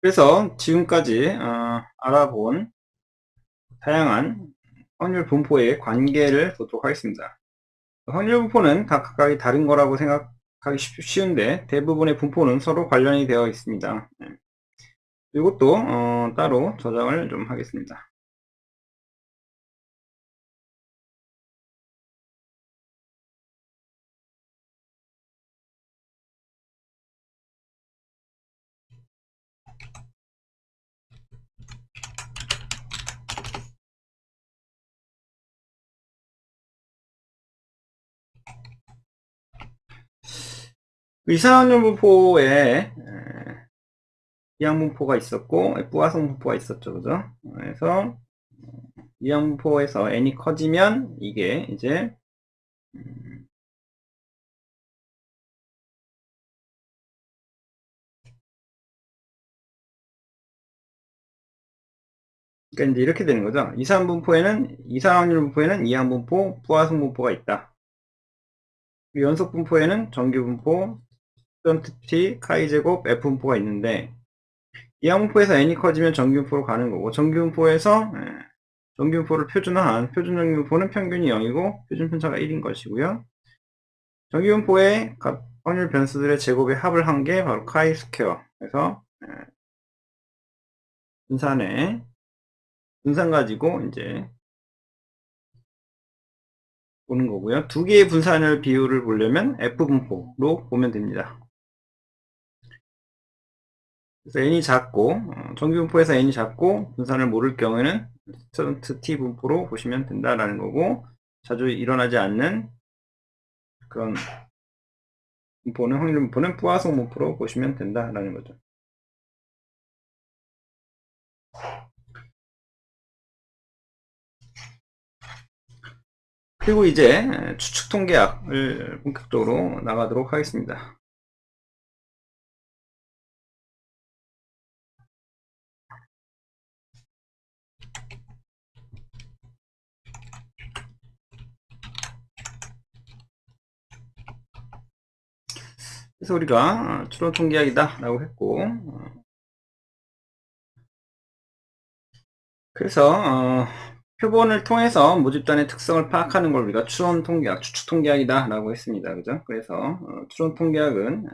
그래서 지금까지 알아본 다양한 확률 분포의 관계를 보도록 하겠습니다. 확률 분포는 각각이 다른 거라고 생각하기 쉬운데 대부분의 분포는 서로 관련이 되어 있습니다. 이것도 따로 저장을 좀 하겠습니다. 이상확률 분포에 이항분포가 있었고 F화성 분포가 있었죠, 그죠? 그래서 이항분포에서 n이 커지면 이게 이제 그러니까 이제 이렇게 되는 거죠. 이상확률 분포에는 이항분포, 부하성 분포가 있다. 연속 분포에는 정규 분포, 스턴트 t, 카이 제곱, f 분포가 있는데 이항분포에서 n이 커지면 정규 분포로 가는 거고 정규 분포에서 정규 분포를 표준화한 표준 정규 분포는 평균이 0이고 표준 편차가 1인 것이고요. 정규 분포의 확률 변수들의 제곱의 합을 한 게 바로 카이 스퀘어. 그래서 분산 가지고 이제 보는 거고요. 두 개의 분산을 비율을 보려면 F분포로 보면 됩니다. 그래서 n이 작고 정규분포에서 n이 작고 분산을 모를 경우에는 스턴트 t 분포로 보시면 된다라는 거고 자주 일어나지 않는 그런 분포는 확률 분포는 부하성 분포로 보시면 된다라는 거죠. 그리고 이제 추측 통계학을 본격적으로 나가도록 하겠습니다. 그래서 우리가 추론 통계학이다 라고 했고 그래서 표본을 통해서 모집단의 특성을 파악하는 걸 우리가 추론 통계학, 추측 통계학이다 라고 했습니다. 그죠? 그래서 추론 통계학은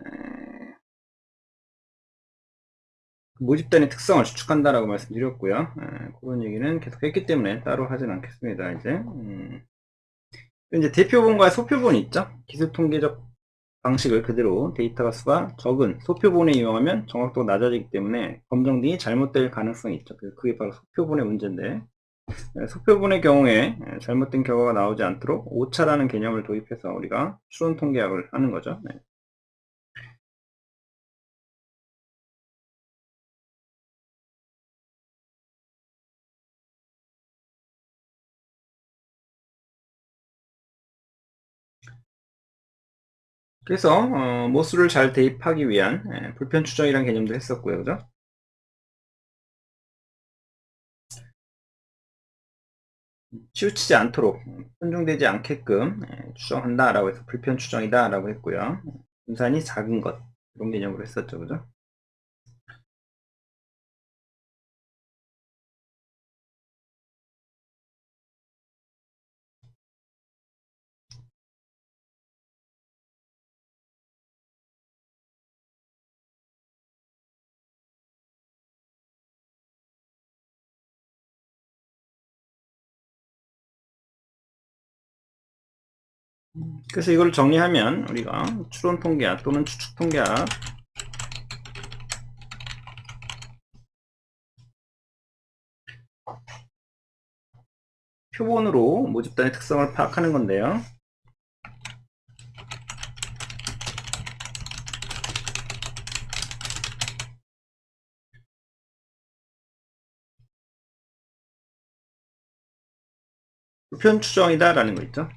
모집단의 특성을 추측한다라고 말씀드렸고요. 그런 얘기는 계속 했기 때문에 따로 하진 않겠습니다. 이제 대표본과 소표본이 있죠. 기술 통계적 방식을 그대로 데이터 수가 적은 소표본에 이용하면 정확도가 낮아지기 때문에 검정 등이 잘못될 가능성이 있죠. 그게 바로 소표본의 문제인데 소표본의 경우에 잘못된 결과가 나오지 않도록 오차라는 개념을 도입해서 우리가 추론 통계학을 하는 거죠. 네. 그래서 모수를 잘 대입하기 위한 불편 추정이라는 개념도 했었고요. 그죠? 치우치지 않도록 편중되지 않게끔 추정한다라고 해서 불편 추정이다라고 했고요. 분산이 작은 것 이런 개념으로 했었죠. 그죠? 그래서 이걸 정리하면 우리가 추론 통계학 또는 추측 통계학 표본으로 모집단의 특성을 파악하는 건데요. 불편 추정이다 라는 거 있죠.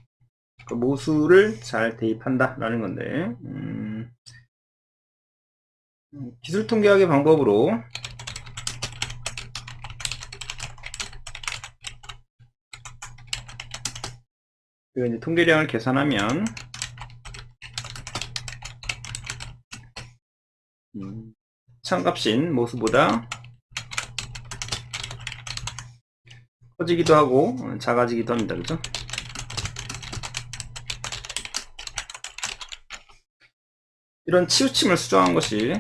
그 모수를 잘 대입한다 라는 건데 기술 통계학의 방법으로 이제 통계량을 계산하면 참값인 모수보다 커지기도 하고 작아지기도 합니다. 그죠? 이런 치우침을 수정한 것이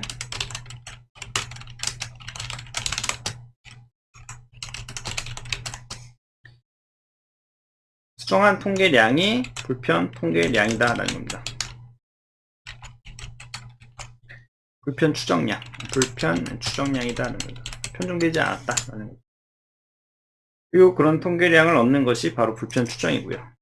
수정한 통계량이 불편 통계량이다 라는 겁니다. 불편 추정량이다 라는 거죠. 편중되지 않았다 라는 거죠. 그리고 그런 통계량을 얻는 것이 바로 불편 추정이고요.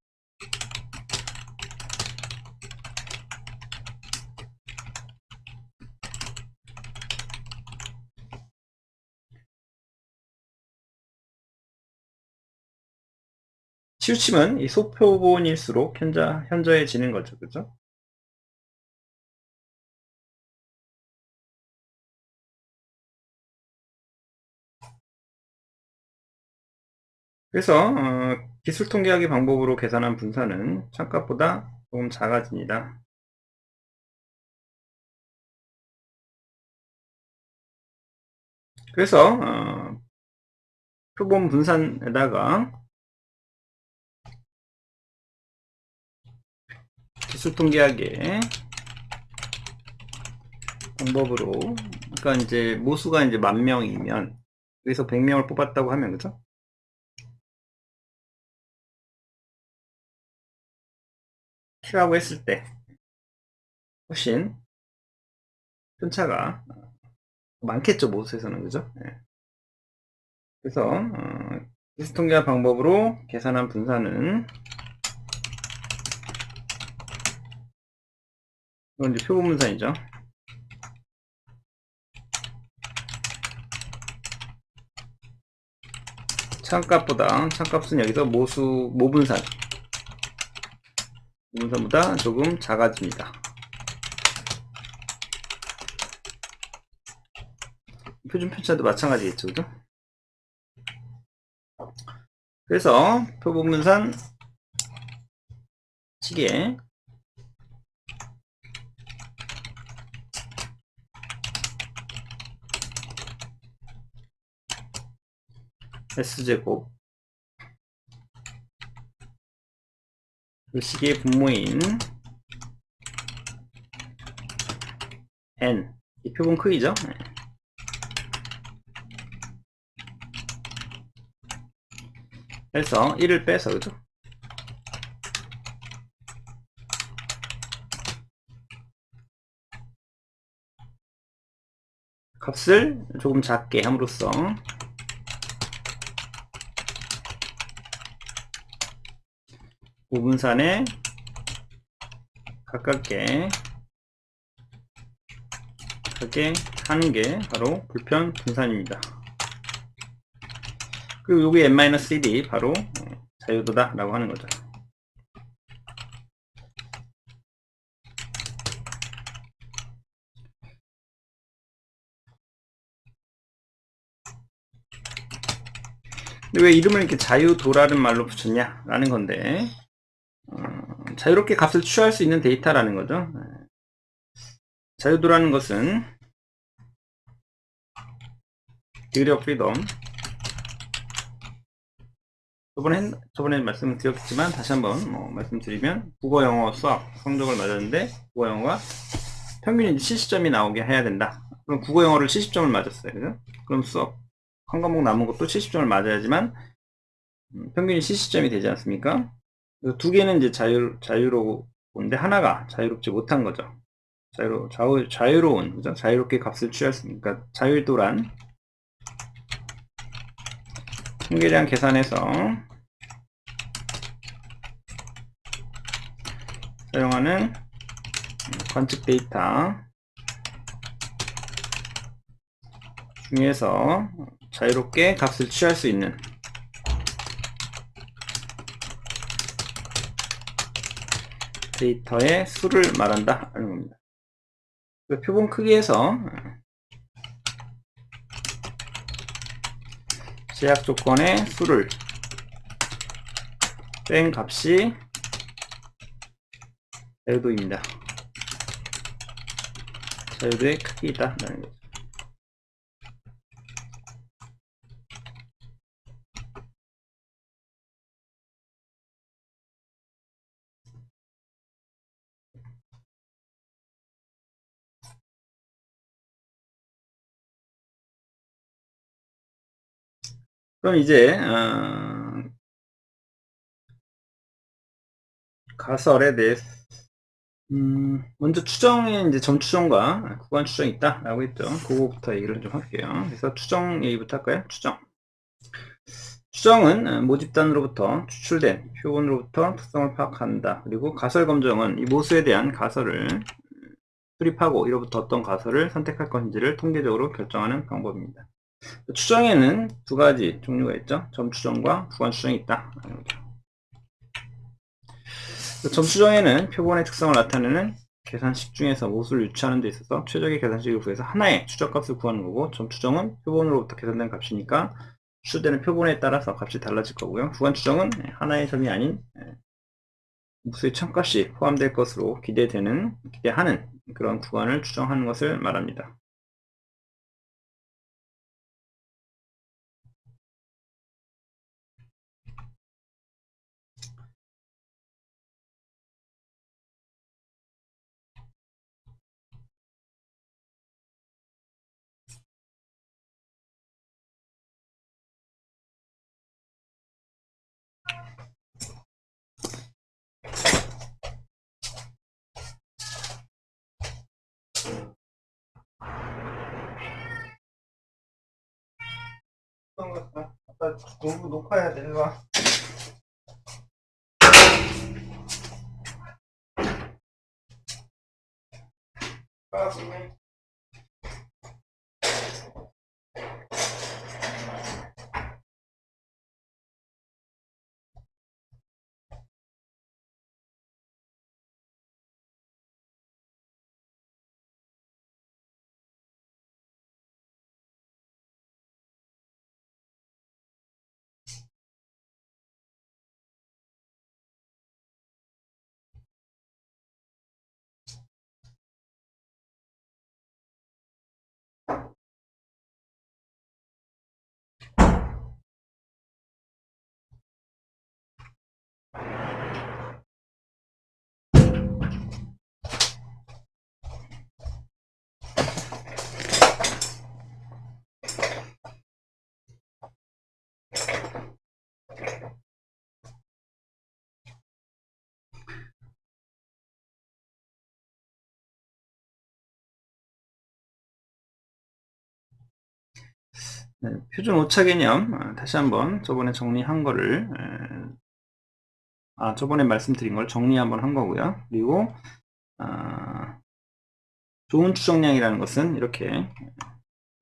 치우침은 이 소표본일수록 현저해지는 거죠. 그죠? 그래서 기술 통계학의 방법으로 계산한 분산은 참값보다 조금 작아집니다. 그래서 표본 분산에다가 기술 통계학의 방법으로, 그러니까 이제 모수가 이제 10,000명이면 여기서 100명을 뽑았다고 하면, 그죠? Q라고 했을 때 훨씬 편차가 많겠죠, 모수에서는. 그죠? 네. 그래서 기술 통계학 방법으로 계산한 분산은, 이건 이제 표본 분산이죠. 참값은 여기서 모분산보다 조금 작아집니다. 표준 편차도 마찬가지겠죠. 그죠? 그래서 표본분산 시계 S제곱, 그 시계의 분모인 N, 이 표본 크기죠. 그래서 1을 빼서, 그죠? 값을 조금 작게 함으로써 모분산에 가깝게 하는 게 바로 불편 분산입니다. 그리고 여기 n-1이 바로 자유도다 라고 하는 거죠. 근데 왜 이름을 이렇게 자유도라는 말로 붙였냐 라는 건데, 자유롭게 값을 취할 수 있는 데이터라는 거죠. 자유도라는 것은 degree of freedom, 저번에 말씀을 드렸지만 다시 한번 말씀드리면, 국어, 영어, 수학 성적을 맞았는데 국어, 영어가 평균이 70점이 나오게 해야 된다. 그럼 국어, 영어를 70점을 맞았어요. 그죠? 그럼 수학 한 과목 남은 것도 70점을 맞아야지만 평균이 70점이 되지 않습니까? 두 개는 이제 자유로운데 하나가 자유롭지 못한 거죠. 자유로운, 그죠? 자유롭게 값을 취할 수 있으니까, 그러니까 자유도란 통계량 계산에서 사용하는 관측 데이터 중에서 자유롭게 값을 취할 수 있는 데이터의 수를 말한다 하는 겁니다. 표본 크기에서 제약 조건의 수를 뺀 값이 자유도입니다. 자유도의 크기이다 라는 거죠. 그럼 이제 가설에 대해서 먼저 추정에 이제 점 추정과 구간 추정이 있다라고 했죠. 그거부터 얘기를 좀 할게요. 그래서 추정 얘기부터 할까요? 추정은 모집단으로부터 추출된 표본으로부터 특성을 파악한다. 그리고 가설 검정은 이 모수에 대한 가설을 수립하고 이로부터 어떤 가설을 선택할 것인지를 통계적으로 결정하는 방법입니다. 추정에는 두 가지 종류가 있죠. 점 추정과 구간 추정이 있다. 점 추정에는 표본의 특성을 나타내는 계산식 중에서 모수를 유추하는 데 있어서 최적의 계산식을 구해서 하나의 추적값을 구하는 거고, 점 추정은 표본으로부터 계산된 값이니까 추출되는 표본에 따라서 값이 달라질 거고요. 구간 추정은 하나의 점이 아닌 모수의 첨값이 포함될 것으로 기대하는 그런 구간을 추정하는 것을 말합니다. 아빠 공부 녹화해야 돼. 일로 와. 네, 표준 오차 개념 다시 한번 저번에 정리한 거를 저번에 말씀드린 걸 정리 한번 한 거고요. 그리고 좋은 추정량이라는 것은 이렇게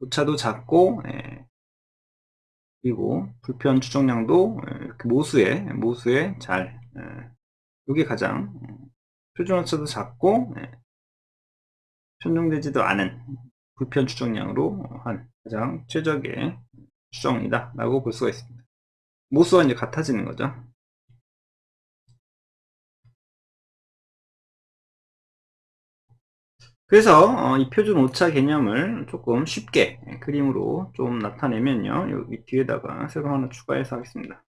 오차도 작고 그리고 불편 추정량도 이렇게 모수에 잘 이게 가장 표준 오차도 작고 편중되지도 않은 불편 추정량으로 한 가장 최적의 추정이다 라고 볼 수가 있습니다. 모수와 이제 같아지는 거죠. 그래서 이 표준 오차 개념을 조금 쉽게 그림으로 좀 나타내면요. 여기 뒤에다가 새로 하나 추가해서 하겠습니다.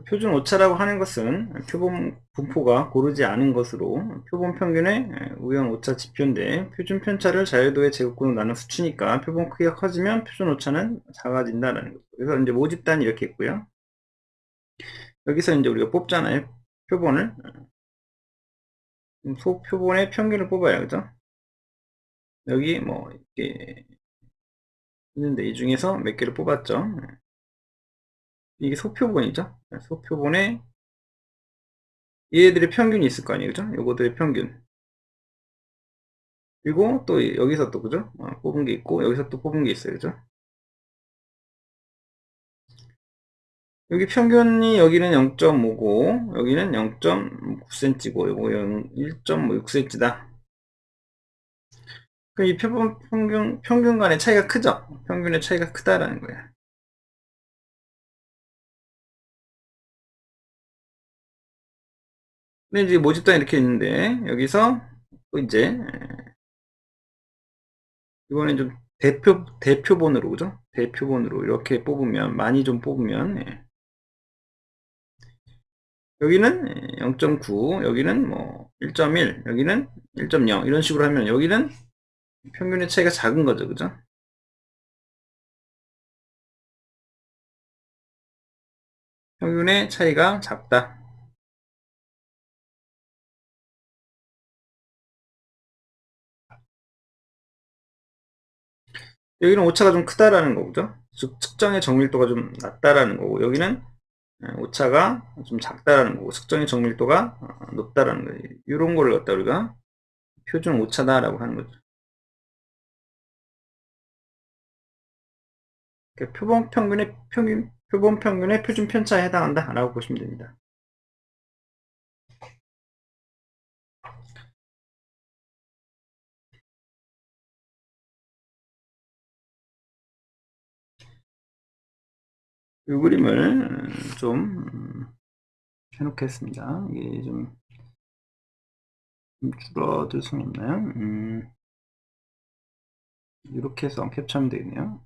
표준 오차라고 하는 것은 표본 분포가 고르지 않은 것으로 표본 평균의 우연 오차 지표인데, 표준 편차를 자유도의 제곱근으로 나눈 수치니까 표본 크기가 커지면 표준 오차는 작아진다라는 거죠. 그래서 이제 모집단이 이렇게 있고요. 여기서 이제 우리가 뽑잖아요. 표본을 소표본의 평균을 뽑아요. 그죠? 여기 뭐 이렇게 있는데 이 중에서 몇 개를 뽑았죠. 이게 소표본이죠. 소표본에 얘들의 평균이 있을 거 아니에요. 그죠? 요거들의 평균. 그리고 또 여기서 또 그죠? 뽑은 게 있고 여기서 또 뽑은 게 있어요. 그죠? 여기 평균이 여기는 0.5고 여기는 0.9cm고 요거 1.6cm다. 그럼 이 표본 평균 간의 차이가 크죠? 평균의 차이가 크다라는 거예요. 근데 이제 모집단 이렇게 있는데 여기서 또 이제 이거는 좀 대표본으로, 그죠? 대표본으로 이렇게 뽑으면, 많이 좀 뽑으면, 예. 여기는 0.9, 여기는 뭐 1.1, 여기는 1.0 이런 식으로 하면 여기는 평균의 차이가 작은 거죠, 그죠? 평균의 차이가 작다. 여기는 오차가 좀 크다라는 거죠. 즉 측정의 정밀도가 좀 낮다라는 거고, 여기는 오차가 좀 작다라는 거고, 측정의 정밀도가 높다라는 거예요. 이런 거를 갖다 우리가 표준 오차다라고 하는 거죠. 그러니까 표본 평균의 표준 편차에 해당한다라고 보시면 됩니다. 이 그림을 좀 해놓겠습니다. 이게 좀 줄어들 수는 없나요? 이렇게 해서 캡처하면 되겠네요.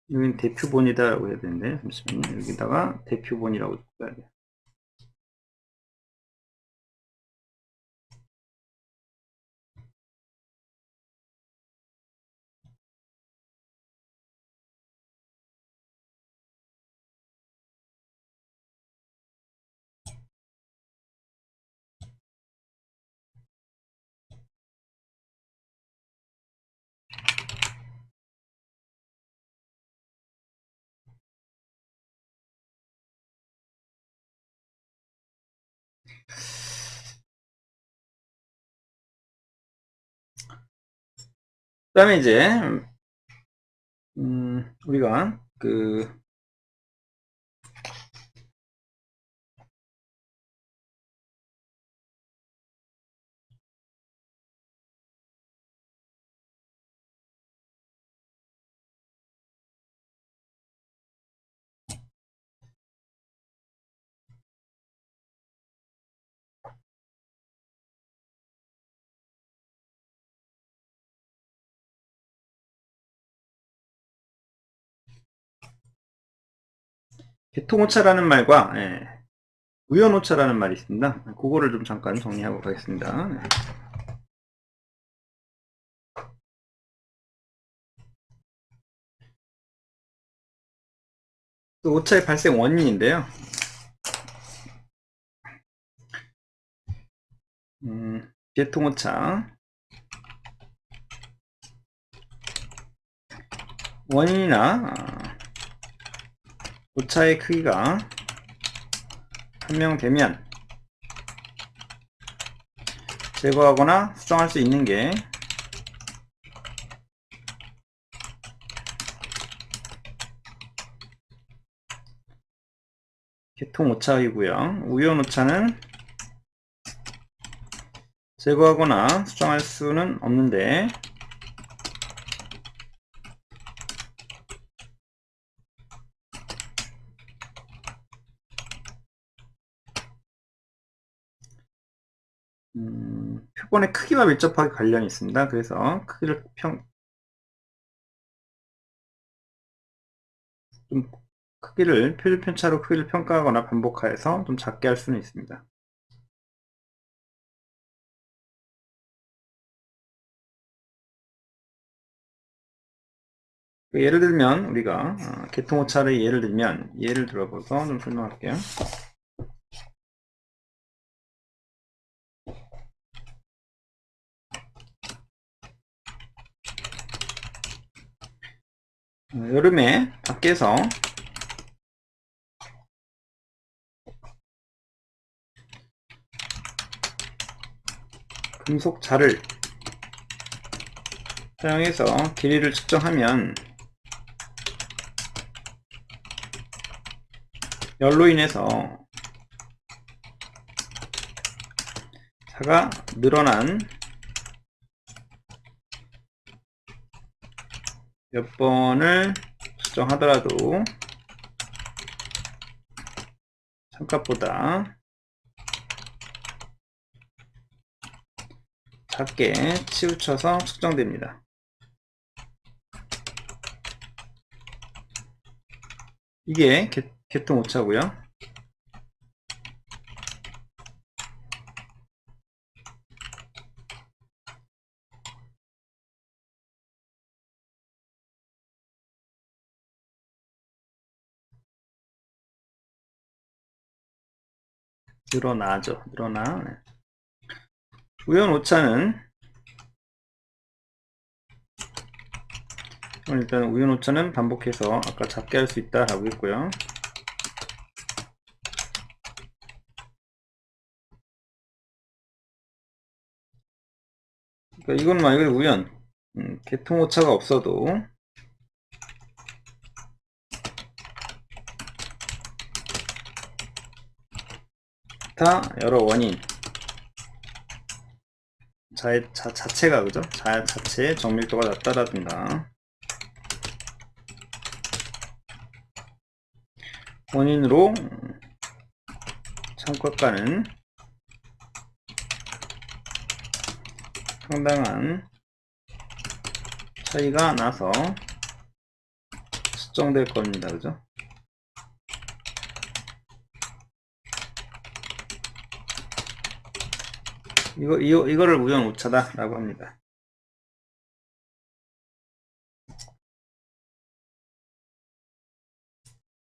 여기는 대표본이다라고 해야 되는데, 잠시만요. 여기다가 대표본이라고 써야 돼요. 그 다음에 이제, 우리가 개통오차라는 말과 우연오차라는 말이 있습니다. 그거를 좀 잠깐 정리하고 가겠습니다. 네. 또 오차의 발생 원인인데요. 개통오차 원인이나 오차의 크기가 판명되면 제거하거나 수정할 수 있는 게 개통 오차이고요. 우연 오차는 제거하거나 수정할 수는 없는데 표본의 크기와 밀접하게 관련이 있습니다. 그래서 크기를 좀 표준 편차로 크기를 평가하거나 반복하여서 좀 작게 할 수는 있습니다. 예를 들면 우리가 개통오차를 예를 들어서 좀 설명할게요. 여름에 밖에서 금속 자를 사용해서 길이를 측정하면 열로 인해서 차가 늘어난 몇 번을 수정하더라도 참값보다 작게 치우쳐서 측정됩니다. 이게 개통 오차고요. 늘어나죠. 늘어나. 네. 우연 오차는 일단 우연 오차는 반복해서 아까 작게 할 수 있다 라고 했고요. 그러니까 이건 만약에 우연 개통 오차가 없어도 기타 여러 원인 자체가 그죠? 자체의 정밀도가 낮다라든가 원인으로 참값과는 상당한 차이가 나서 측정될 겁니다. 그죠? 이거를 우연 오차다 라고 합니다.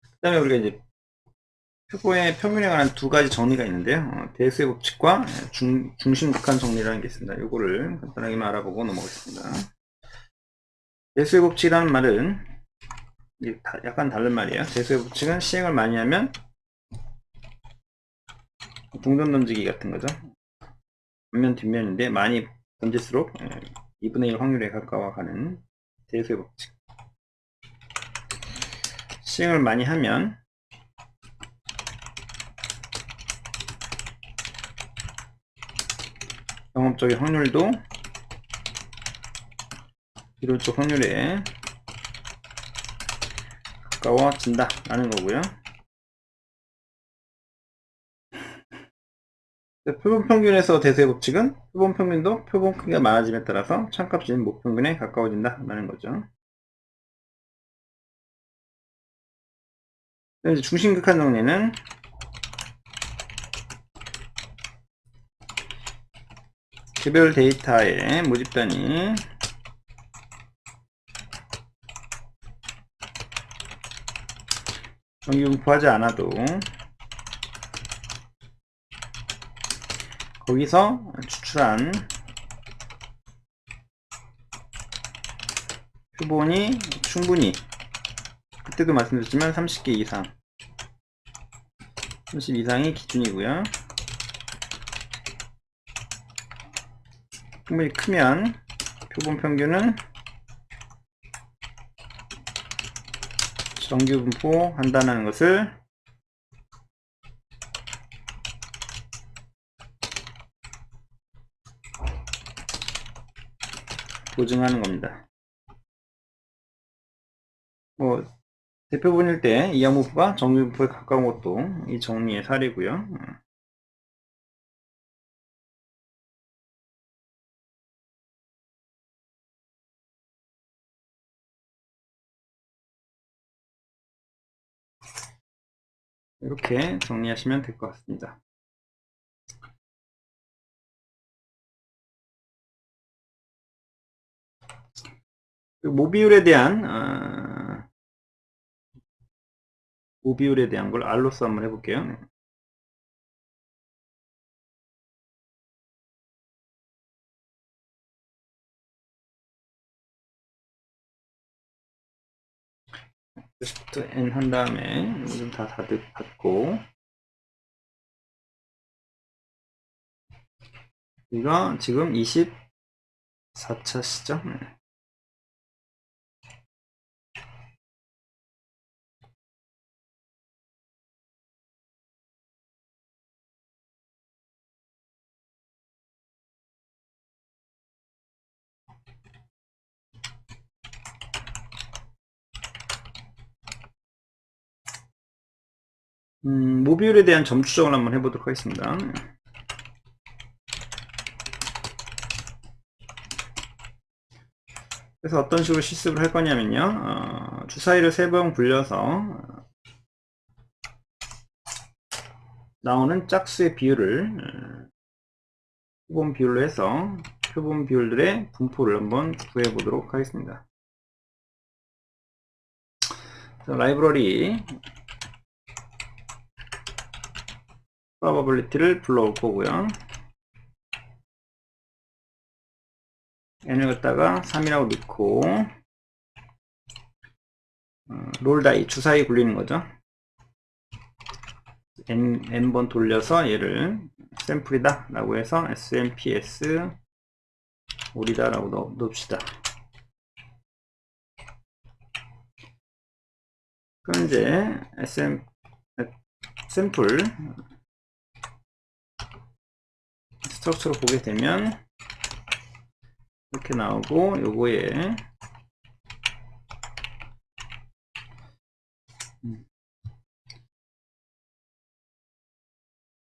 그 다음에 우리가 이제 표고의 평균에 관한 두 가지 정리가 있는데요. 대수의 법칙과 중심극한 정리라는 게 있습니다. 이거를 간단하게만 알아보고 넘어가겠습니다. 대수의 법칙이라는 말은 약간 다른 말이에요. 대수의 법칙은 시행을 많이 하면 동전 던지기 같은 거죠. 앞면 뒷면인데 많이 던질수록 2분의 1 확률에 가까워가는 대수의 법칙. 시행을 많이 하면 경험적인 확률도 비료적 확률에 가까워진다 라는 거고요. 표본평균에서 대수의 법칙은 표본평균도 표본 크기가 많아짐에 따라서 참값인 목평균에 가까워진다 라는 거죠. 이제 중심극한 정리는 개별 데이터의 모집단이 정기분포하지 않아도 거기서 추출한 표본이 충분히 그때도 말씀드렸지만 30개 이상 30 이상이 기준이고요. 충분히 크면 표본 평균은 정규분포 한다는 것을 보증하는 겁니다. 대표본일 때 이항분포가 정규분포에 가까운 것도 이 정리의 사례고요. 이렇게 정리하시면 될 것 같습니다. 모비율에 대한 걸 R로서 한번 해볼게요. Shift N 한 다음에 좀 다 닫고 이거 지금 24차시죠? 모듈에 대한 점 추정을 한번 해보도록 하겠습니다. 그래서 어떤 식으로 실습을 할 거냐면요. 주사위를 3번 굴려서 나오는 짝수의 비율을 표본 비율로 해서 표본 비율들의 분포를 한번 구해 보도록 하겠습니다. 라이브러리 probability를 불러올 거고요. n을 갖다가 3이라고 넣고 롤다이 주사위 굴리는 거죠. n번 돌려서 얘를 샘플이다 라고 해서 smps 올이다 라고 넣읍시다. 그럼 이제 샘플 스트럭처로 보게 되면 이렇게 나오고, 요거에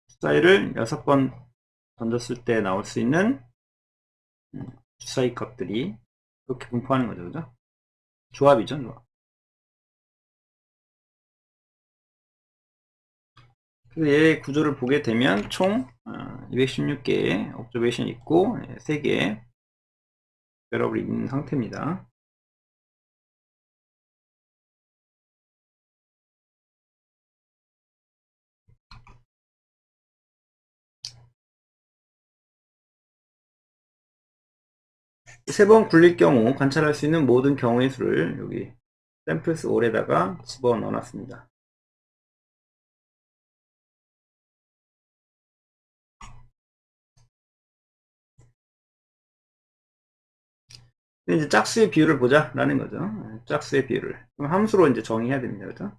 주사위를 6번 던졌을 때 나올 수 있는 주사위 값들이 이렇게 분포하는 거죠. 그죠? 조합이죠, 조합. 그래서 얘의 구조를 보게 되면 총 216개의 옵저베이션이 있고 3개의 밸러블이 있는 상태입니다. 세 번 굴릴 경우 관찰할 수 있는 모든 경우의 수를 여기 샘플스 올에다가 집어넣어 놨습니다. 이제 짝수의 비율을 보자 라는 거죠. 짝수의 비율을 그럼 함수로 이제 정의해야 됩니다. 그죠?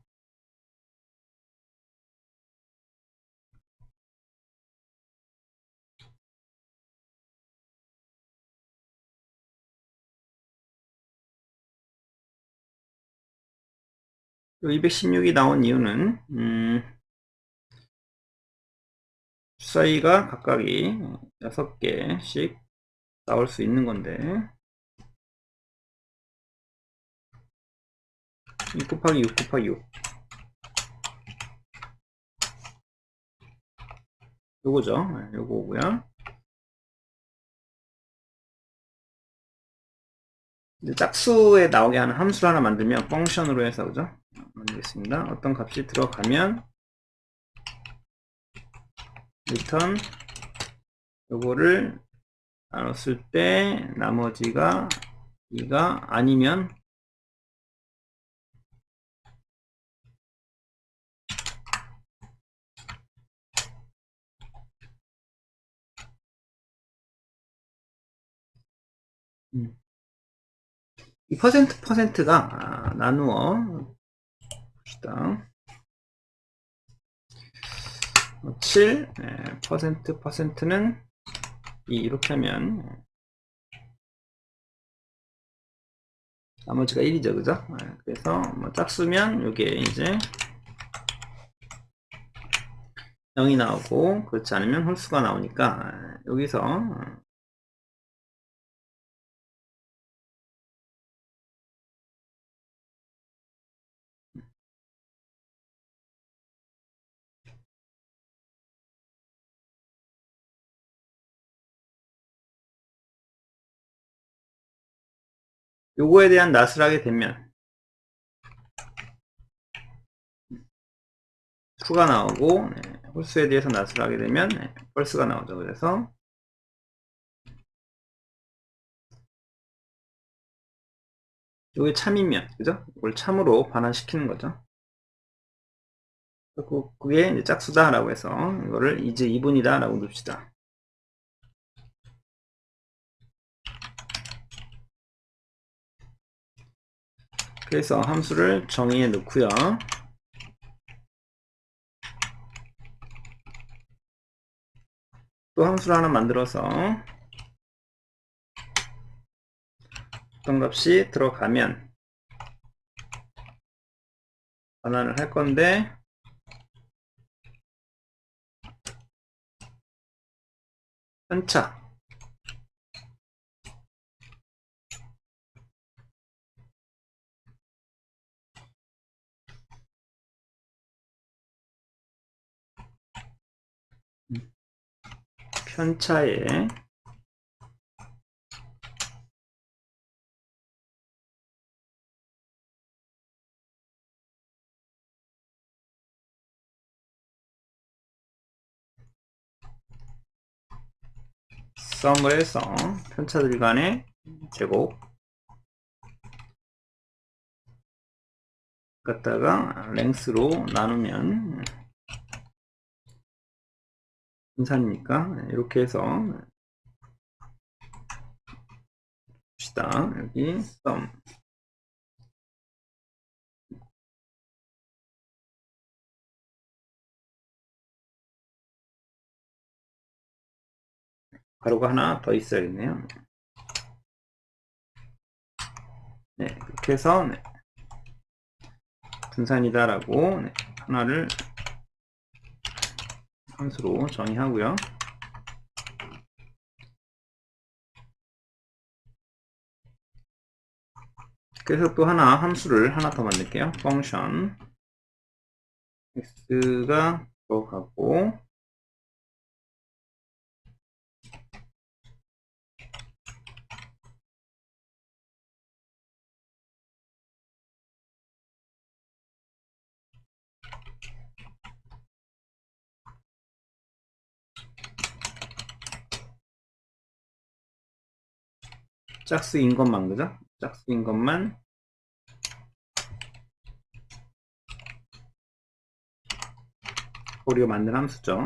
이 216이 나온 이유는 주사위가 각각이 6개씩 나올 수 있는 건데 6 곱하기 6 곱하기 6 요거죠. 요거고요. 이제 짝수에 나오게 하는 함수를 하나 만들면 펑션으로 해서 그죠? 만들겠습니다. 어떤 값이 들어가면 return 요거를 나눴을 때 나머지가 2가 아니면 이 퍼센트가 나누어 봅시다. 7 퍼센트는 이렇게 하면 나머지가 1이죠. 그죠? 그래서 뭐 짝수면 요게 이제 0이 나오고 그렇지 않으면 홀수가 나오니까 여기서 요거에 대한 낫을 하게 되면 true가 나오고 홀수에 대해서 낫을 하게 되면 false가 나오죠. 그래서 요게 참이면 그죠? 이걸 참으로 반환시키는 거죠. 그게 이제 짝수다 라고 해서 이거를 이제 2분이다 라고 둡시다. 그래서 함수를 정의해 놓고요. 또 함수를 하나 만들어서 어떤 값이 들어가면 반환을 할 건데 편차. 편차에 썸을 해서 편차들 간의 제곱 갖다가 랭스로 나누면 분산이니까 이렇게 해서 봅시다. 여기 썸 가로가 하나 더 있어야겠네요. 네, 이렇게 해서 네, 분산이다라고 네, 하나를 함수로 정의하고요. 그래서 또 하나 함수를 하나 더 만들게요. 펑션 x가 들어가고 짝수인 것만, 그죠? 짝수인 것만 우리가 만든 함수죠.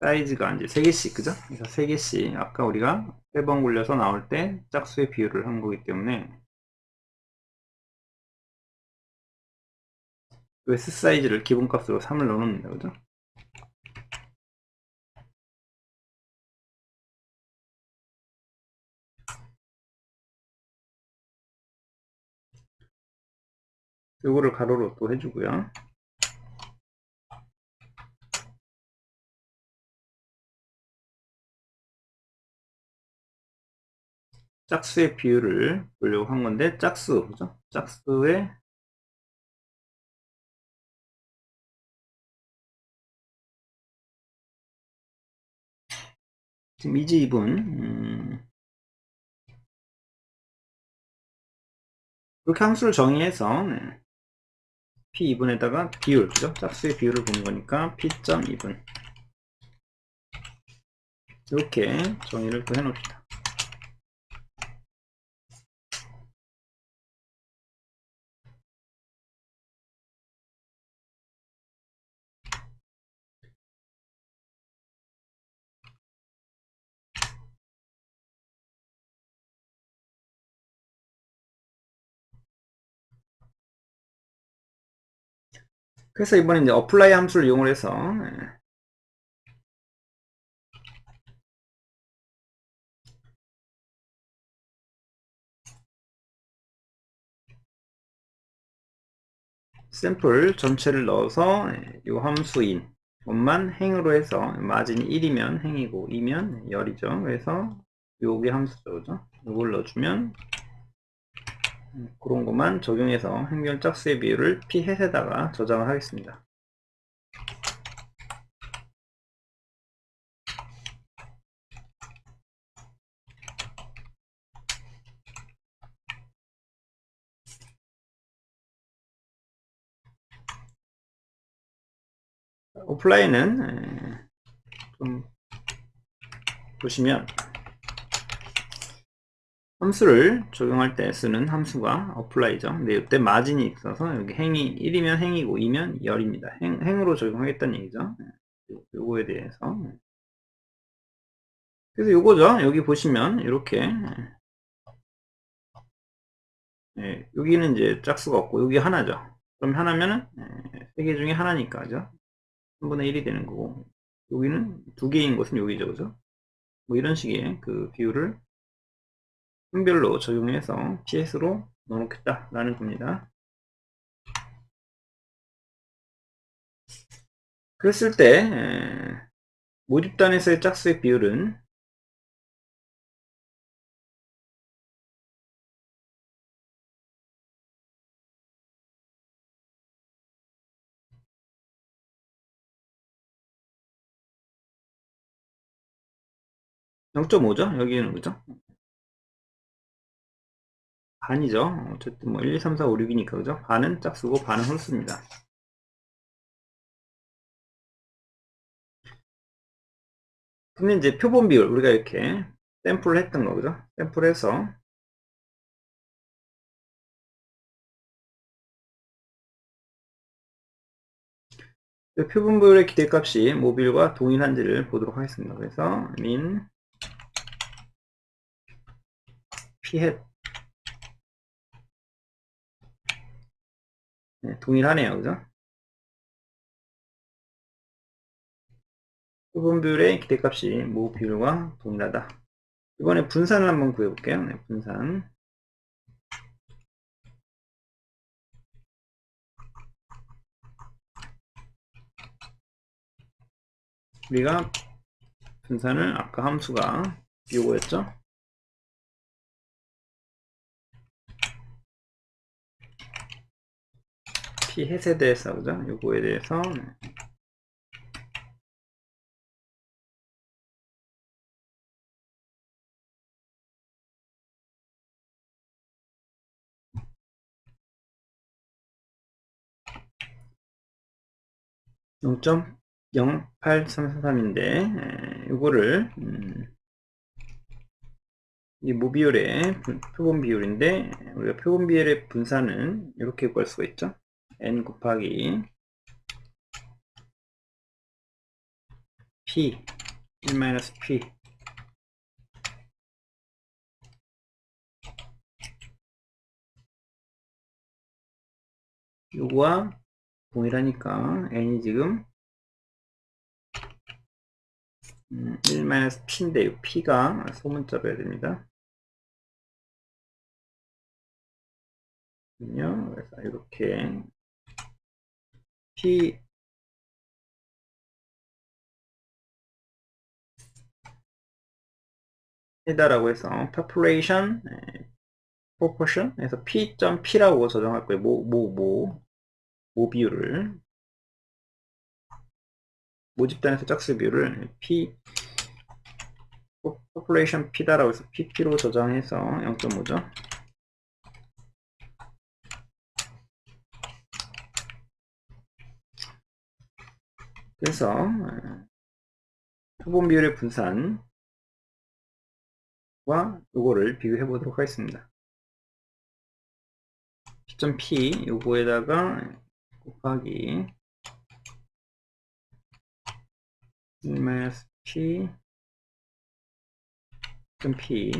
사이즈가 이제 3개씩, 그죠? 그래서 3개씩 아까 우리가 3번 굴려서 나올 때 짝수의 비율을 한 거기 때문에 S 사이즈를 기본값으로 3을 넣어놓는다, 그죠? 요거를 가로로 또 해주고요. 짝수의 비율을 보려고 한 건데 짝수, 그죠? 짝수의 지금 이지입은 이렇게 함수를 정의해서 네. P2분에다가 비율, 그죠? 짝수의 비율을 보는 거니까 P.2분 이렇게 정의를 또 해놓읍시다. 그래서 이번에 이제 apply 함수를 이용을 해서 샘플 전체를 넣어서 이 함수인 것만 행으로 해서 마진이 1이면 행이고 2면 열이죠. 그래서 요게 함수죠, 그죠? 요걸 넣어주면 그런 것만 적용해서 행렬 짝수의 비율을 p 햇에다가 저장을 하겠습니다. 어플라이는 좀 보시면 함수를 적용할 때 쓰는 함수가 어플라이죠. 근데 이때 마진이 있어서 여기 행이 1이면 행이고 2면 열입니다. 행으로 적용하겠다는 얘기죠. 요거에 대해서. 그래서 요거죠. 여기 보시면 이렇게 여기는 이제 짝수가 없고 여기 하나죠. 그럼 하나면은 3개 중에 하나니까 죠 3분의 1이 되는 거고 여기는 2개인 것은 여기죠. 그죠? 뭐 이런 식의 그 비율을 층별로 적용해서 PS로 넣어놓겠다 라는 겁니다. 그랬을 때 모집단에서의 짝수의 비율은 0.5죠? 여기는 그죠? 반이죠. 어쨌든 뭐 1, 2, 3, 4, 5, 6이니까 그죠? 반은 짝수고 반은 홀수입니다. 근데 이제 표본 비율 우리가 이렇게 샘플을 했던 거 그죠? 샘플해서 표본 비율의 기대값이 모빌과 동일한지를 보도록 하겠습니다. 그래서 min phet 네, 동일하네요. 그죠? 표본 비율의 기대값이 모 비율과 동일하다. 이번에 분산을 한번 구해볼게요. 네, 분산. 우리가 분산을 아까 함수가 요거였죠? p 햇에 대해서 그죠? 요거에 대해서 0.08333인데 요거를 이 모비율의 표본 비율인데 우리가 표본 비율의 분산은 이렇게 구할 수가 있죠. n 곱하기 p 1-p 요거와 동일하니까 n이 지금 1-p인데 이 p가 소문자로 해야 됩니다. 그래서 이렇게 p 해다라고 해서 population proportion 해서 p.p라고 저장할 거예요. 모 비율을 모집단에서 짝수 비율을 p population p다라고 해서 pp로 저장해서 0.5죠. 그래서 표본 비율의 분산과 요거를 비교해 보도록 하겠습니다. p.p 요거에다가 곱하기 1-p p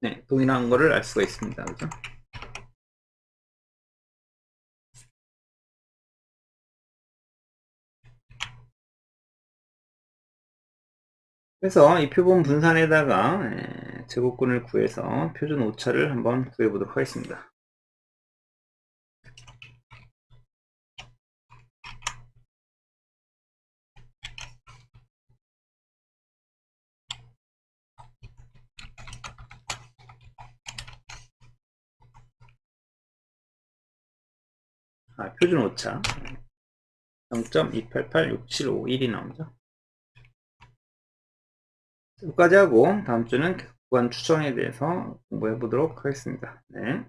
네, 동일한 거를 알 수가 있습니다. 그죠? 그래서 이 표본 분산에다가 제곱근을 구해서 표준 오차를 한번 구해 보도록 하겠습니다. 표준 오차 0.288675 나오죠. 여기까지 하고 다음 주는 구간 추정에 대해서 공부해 보도록 하겠습니다. 네.